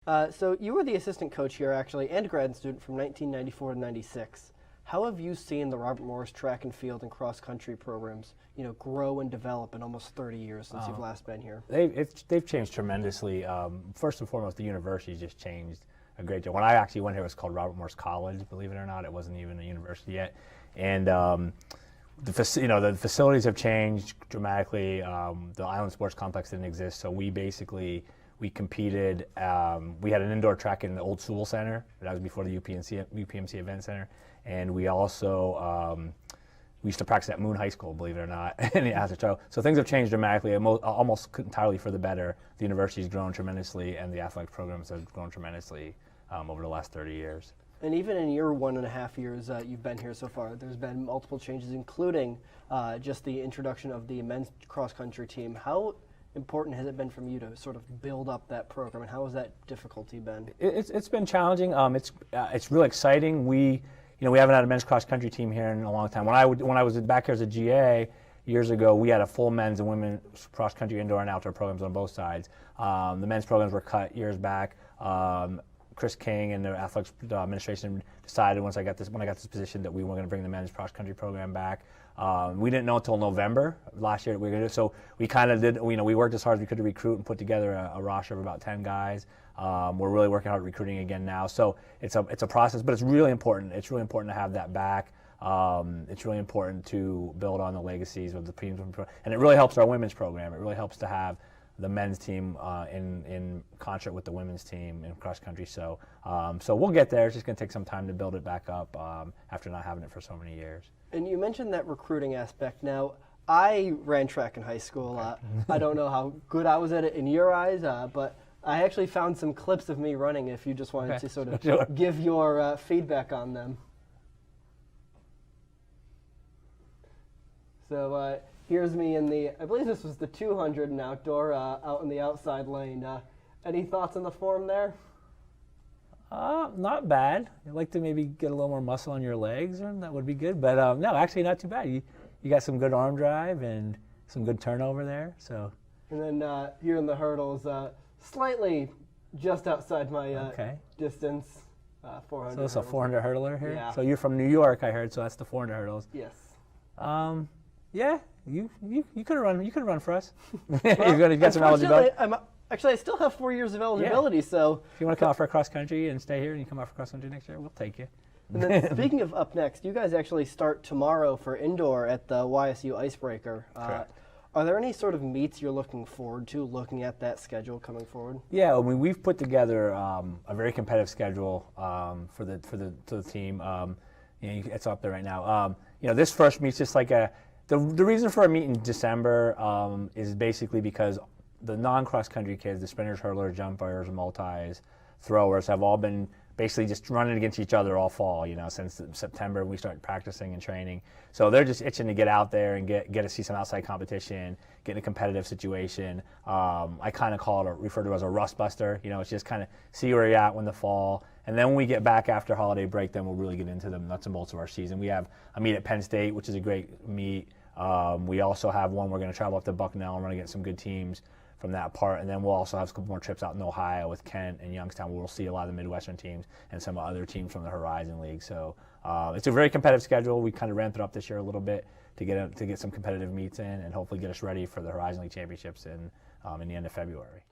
So you were the assistant coach here, actually, and grad student from 1994 to 96. How have you seen the Robert Morris track and field and cross-country programs, grow and develop in almost 30 years since you've last been here? They've changed tremendously. First and foremost, the university just changed a great deal. When I actually went here, it was called Robert Morris College, believe it or not. It wasn't even a university yet. And the facilities have changed dramatically. The Island Sports Complex didn't exist, so we competed. We had an indoor track in the old Sewell Center. That was before the UPMC Event Center. And we also we used to practice at Moon High School, believe it or not, in the Atherton. So things have changed dramatically, almost entirely for the better. The university's grown tremendously, and the athletic programs have grown tremendously over the last 30 years. And even in your 1.5 years you've been here so far, there's been multiple changes, including just the introduction of the men's cross-country team. How important has it been from you to sort of build up that program, and how has that difficulty been? It's been challenging. It's really exciting. We haven't had a men's cross-country team here in a long time. When I was back here as a GA years ago, we had a full men's and women's cross-country indoor and outdoor programs on both sides. The men's programs were cut years back. Chris King and the athletics administration decided when I got this position that we were going to bring the men's cross-country program back. We didn't know until November last year that we were going to do. So we kind of did. We worked as hard as we could to recruit and put together a roster of about 10 guys. We're really working hard at recruiting again now. So it's a process, but it's really important. It's really important to have that back. It's really important to build on the legacies of the teams, and it really helps our women's program. It really helps to have the men's team in concert with the women's team in cross country. So we'll get there. It's just going to take some time to build it back up after not having it for so many years. And you mentioned that recruiting aspect. Now, I ran track in high school. I don't know how good I was at it in your eyes, but I actually found some clips of me running if you just wanted to sort of give your feedback on them. So here's me in I believe this was the 200 and outdoor, out in the outside lane. Any thoughts on the form there? Not bad. I'd like to maybe get a little more muscle on your legs, and that would be good. But no, actually not too bad. You got some good arm drive and some good turnover there. So. And then here in the hurdles, slightly just outside my distance, 400. So it's a 400 hurdler here. Yeah. So you're from New York, I heard. So that's the 400 hurdles. Yes. Yeah, you could have run. You could have run for us. You're going to get some eligibility. Actually, I still have 4 years of eligibility, yeah. So if you want to come out for cross country and stay here, and you come out for cross country next year, we'll take you. And then speaking of up next, you guys actually start tomorrow for indoor at the YSU Icebreaker. Correct. Are there any sort of meets you're looking forward to, looking at that schedule coming forward? Yeah, I mean, we've put together a very competitive schedule for the team. It's up there right now. This first meet's just like the reason for a meet in December is basically because the non-cross country kids, the sprinters, hurlers, jumpers, multis, throwers, have all been basically just running against each other all fall, since September we started practicing and training. So they're just itching to get out there and get to see some outside competition, get in a competitive situation. I kind of refer to it as a rust buster. It's just kind of see where you're at when the fall. And then when we get back after holiday break, then we'll really get into the nuts and bolts of our season. We have a meet at Penn State, which is a great meet. We also have one we're going to travel up to Bucknell and we're going to get some good teams from that part, and then we'll also have a couple more trips out in Ohio with Kent and Youngstown, where we'll see a lot of the Midwestern teams and some other teams from the Horizon League. So it's a very competitive schedule. We kind of ramped it up this year a little bit to get some competitive meets in, and hopefully get us ready for the Horizon League championships in the end of February.